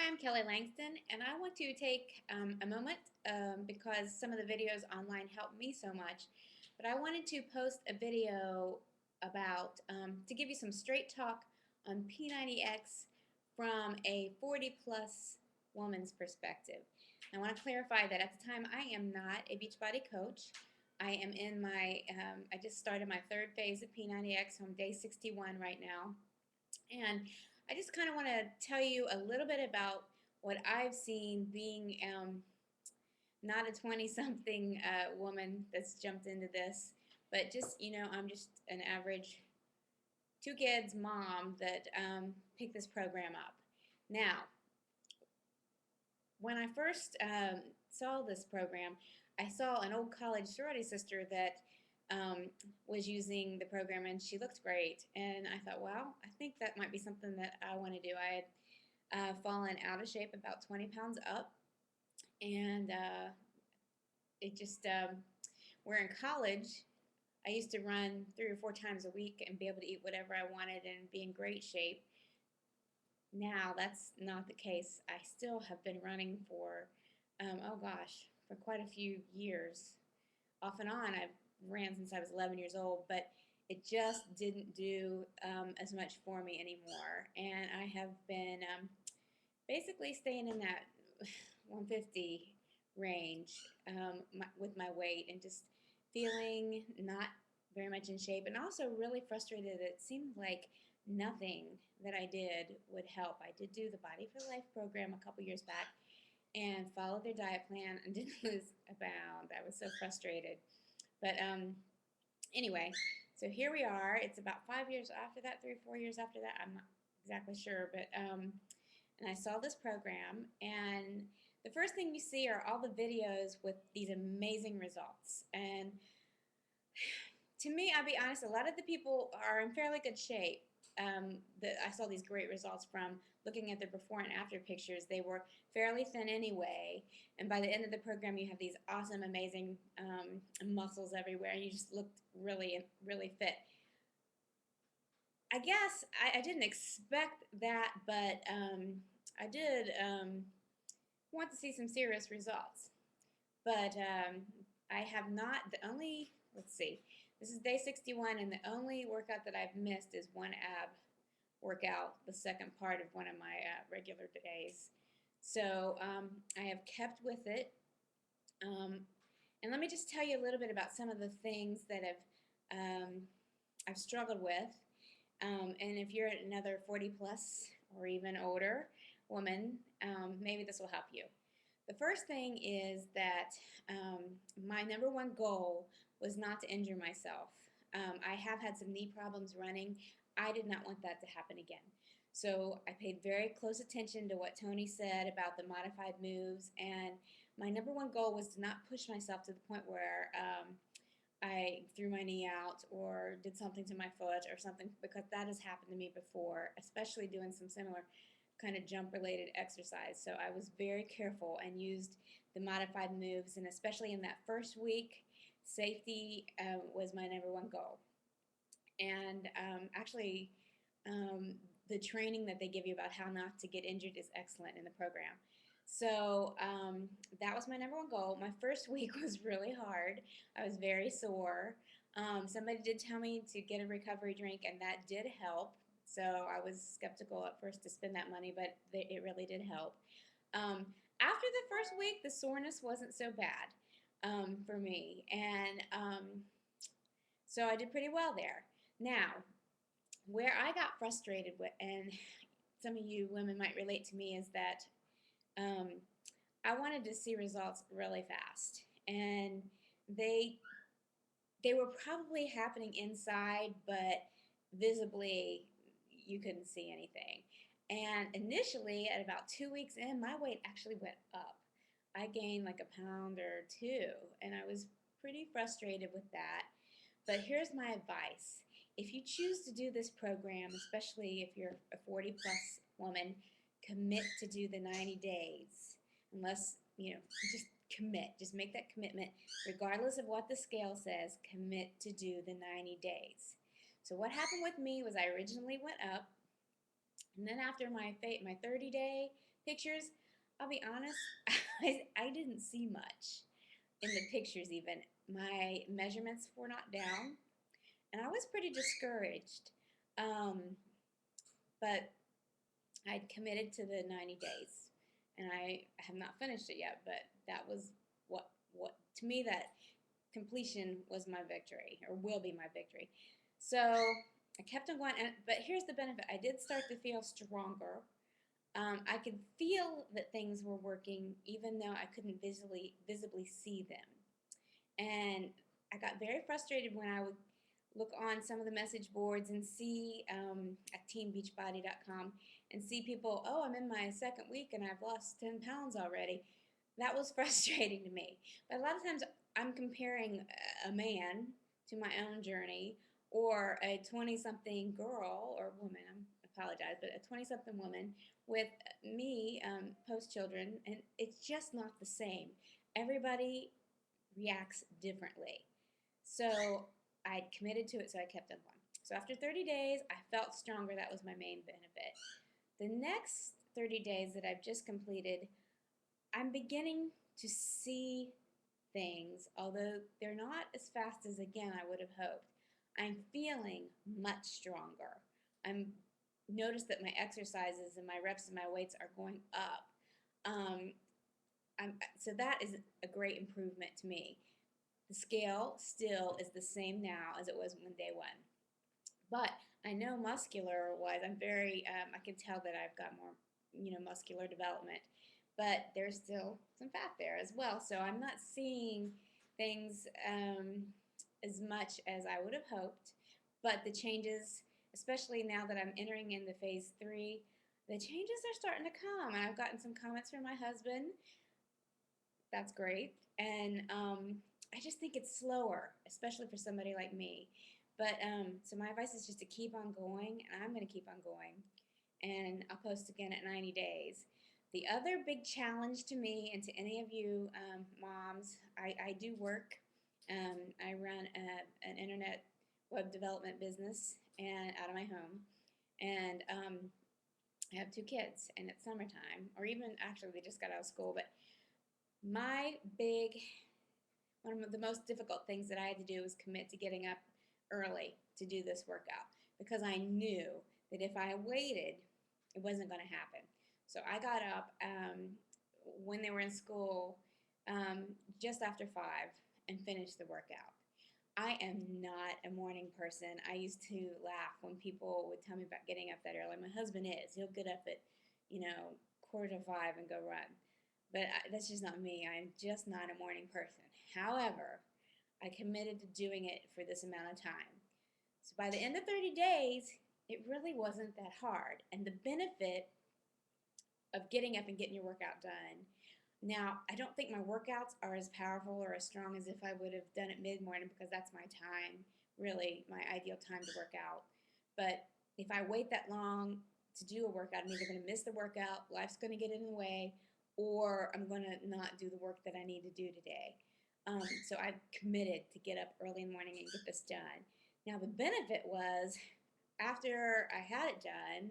I'm Kelly Langston, and I want to take a moment because some of the videos online helped me so much. But I wanted to post a video about to give you some straight talk on p90x from a 40 plus woman's perspective. I want to clarify that at the time I am not a Beachbody coach. I am in my, I just started my third phase of p90x, so I'm day 61 right now. And I just kind of want to tell you a little bit about what I've seen being not a 20-something woman that's jumped into this, but just, I'm just an average two kids mom that picked this program up. Now, when I first saw this program, I saw an old college sorority sister that was using the program, and she looked great. And I thought, well, I think that might be something that I want to do. I had fallen out of shape about 20 pounds up, and it just, we're in college. I used to run 3 or 4 times a week and be able to eat whatever I wanted and be in great shape. Now that's not the case. I still have been running for, oh gosh, for quite a few years. Off and on, I've ran since I was 11 years old, but it just didn't do as much for me anymore. And I have been basically staying in that 150 range with my weight and just feeling not very much in shape, and also really frustrated. It seemed like nothing that I did would help. I did do the Body for Life program a couple years back and followed their diet plan and didn't lose a pound. I was so frustrated. But anyway, so here we are. It's about 5 years after that, 3 or 4 years after that. I'm not exactly sure, but and I saw this program, and the first thing you see are all the videos with these amazing results. And to me, I'll be honest, a lot of the people are in fairly good shape that I saw these great results from. Looking at their before and after pictures, they were fairly thin anyway, and by the end of the program you have these awesome, amazing muscles everywhere, and you just looked really, really fit. I guess I didn't expect that, but I did want to see some serious results. But I have not, the only, let's see, this is day 61, and the only workout that I've missed is one ab workout, the second part of one of my regular days. So I have kept with it. And let me just tell you a little bit about some of the things that I've struggled with. And if you're another 40 plus or even older woman, maybe this will help you. The first thing is that my number one goal was not to injure myself. I have had some knee problems running. I did not want that to happen again. So I paid very close attention to what Tony said about the modified moves, and my number one goal was to not push myself to the point where I threw my knee out or did something to my foot or something, because that has happened to me before, especially doing some similar kind of jump related exercise. So I was very careful and used the modified moves, and especially in that first week, safety was my number one goal. And actually the training that they give you about how not to get injured is excellent in the program. So that was my number one goal. My first week was really hard. I was very sore. Somebody did tell me to get a recovery drink, and that did help. So I was skeptical at first to spend that money, but it really did help. After the first week, the soreness wasn't so bad for me, and so I did pretty well there. Now, where I got frustrated with, and some of you women might relate to me, is that I wanted to see results really fast, and they were probably happening inside, but visibly you couldn't see anything. And initially, at about 2 weeks in, my weight actually went up. I gained like a pound or two, and I was pretty frustrated with that. But here's my advice. If you choose to do this program, especially if you're a 40 plus woman, commit to do the 90 days. Unless, just commit. Just make that commitment. Regardless of what the scale says, commit to do the 90 days. So what happened with me was I originally went up, And then after my 30-day pictures, I'll be honest, I didn't see much in the pictures even. My measurements were not down, and I was pretty discouraged. Um, but I'd committed to the 90 days, and I have not finished it yet, but that was what to me, that completion was my victory, or will be my victory. So I kept on going, but here's the benefit. I did start to feel stronger. I could feel that things were working even though I couldn't visibly see them. And I got very frustrated when I would look on some of the message boards and see at teambeachbody.com and see people, oh, I'm in my second week and I've lost 10 pounds already. That was frustrating to me. But a lot of times I'm comparing a man to my own journey, or a 20-something girl or woman, I apologize, but a 20-something woman with me post-children, and it's just not the same. Everybody reacts differently. So I committed to it, so I kept on going. So after 30 days, I felt stronger. That was my main benefit. The next 30 days that I've just completed, I'm beginning to see things, although they're not as fast as, again, I would have hoped. I'm feeling much stronger. I'm noticed that my exercises and my reps and my weights are going up. So that is a great improvement to me. The scale still is the same now as it was when day one. But I know muscular-wise, I can tell that I've got more, muscular development. But there's still some fat there as well. So I'm not seeing things as much as I would have hoped. But the changes, especially now that I'm entering into phase 3, the changes are starting to come. And I've gotten some comments from my husband. That's great. And I just think it's slower, especially for somebody like me. But so my advice is just to keep on going, and I'm going to keep on going. And I'll post again at 90 days. The other big challenge to me and to any of you moms, I do work. I run an internet web development business and out of my home. And I have 2 kids, and it's summertime, or even actually they just got out of school. But one of the most difficult things that I had to do was commit to getting up early to do this workout, because I knew that if I waited, it wasn't going to happen. So I got up when they were in school just after 5 and finished the workout. I am not a morning person. I used to laugh when people would tell me about getting up that early. My husband is. He'll get up at, 4:45 and go run. But that's just not me. I'm just not a morning person. However, I committed to doing it for this amount of time. So by the end of 30 days, it really wasn't that hard. And the benefit of getting up and getting your workout done. Now, I don't think my workouts are as powerful or as strong as if I would have done it mid-morning, because that's my time, really, my ideal time to work out. But if I wait that long to do a workout, I'm either going to miss the workout, life's going to get in the way, or I'm going to not do the work that I need to do today. So I've committed to get up early in the morning and get this done. Now, the benefit was, after I had it done,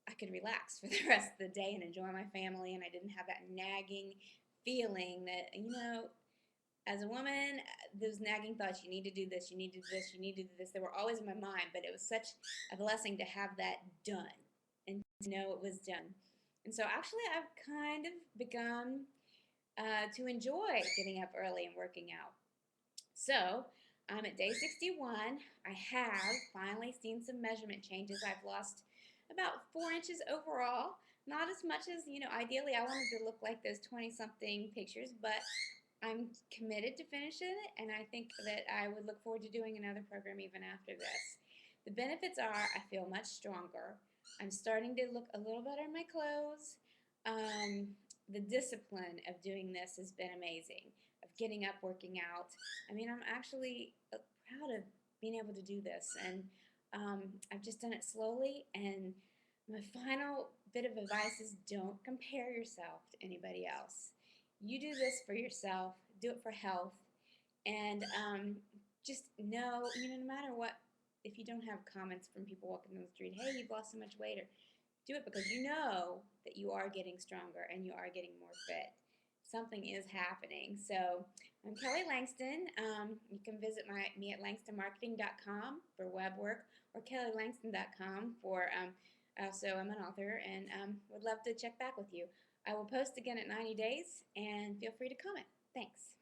I could relax for the rest of the day and enjoy my family, and I didn't have that nagging feeling that, as a woman, those nagging thoughts, you need to do this, you need to do this, you need to do this, they were always in my mind, but it was such a blessing to have that done and to know it was done. And so actually I've kind of begun to enjoy getting up early and working out. So I'm at day 61. I have finally seen some measurement changes. I've lost about 4 inches overall. Not as much as, ideally I wanted to look like those 20-something pictures, but I'm committed to finishing it, and I think that I would look forward to doing another program even after this. The benefits are I feel much stronger. I'm starting to look a little better in my clothes. The discipline of doing this has been amazing, of getting up, working out. I'm actually proud of being able to do this, and I've just done it slowly. And my final bit of advice is, don't compare yourself to anybody else. You do this for yourself, do it for health, and just know, no matter what, if you don't have comments from people walking down the street, hey, you've lost so much weight, or Do it because you know that you are getting stronger and you are getting more fit. Something is happening. So I'm Kelly Langston. You can visit me at langstonmarketing.com for web work, or kellylangston.com for also I'm an author, and would love to check back with you. I will post again at 90 days, and feel free to comment. Thanks.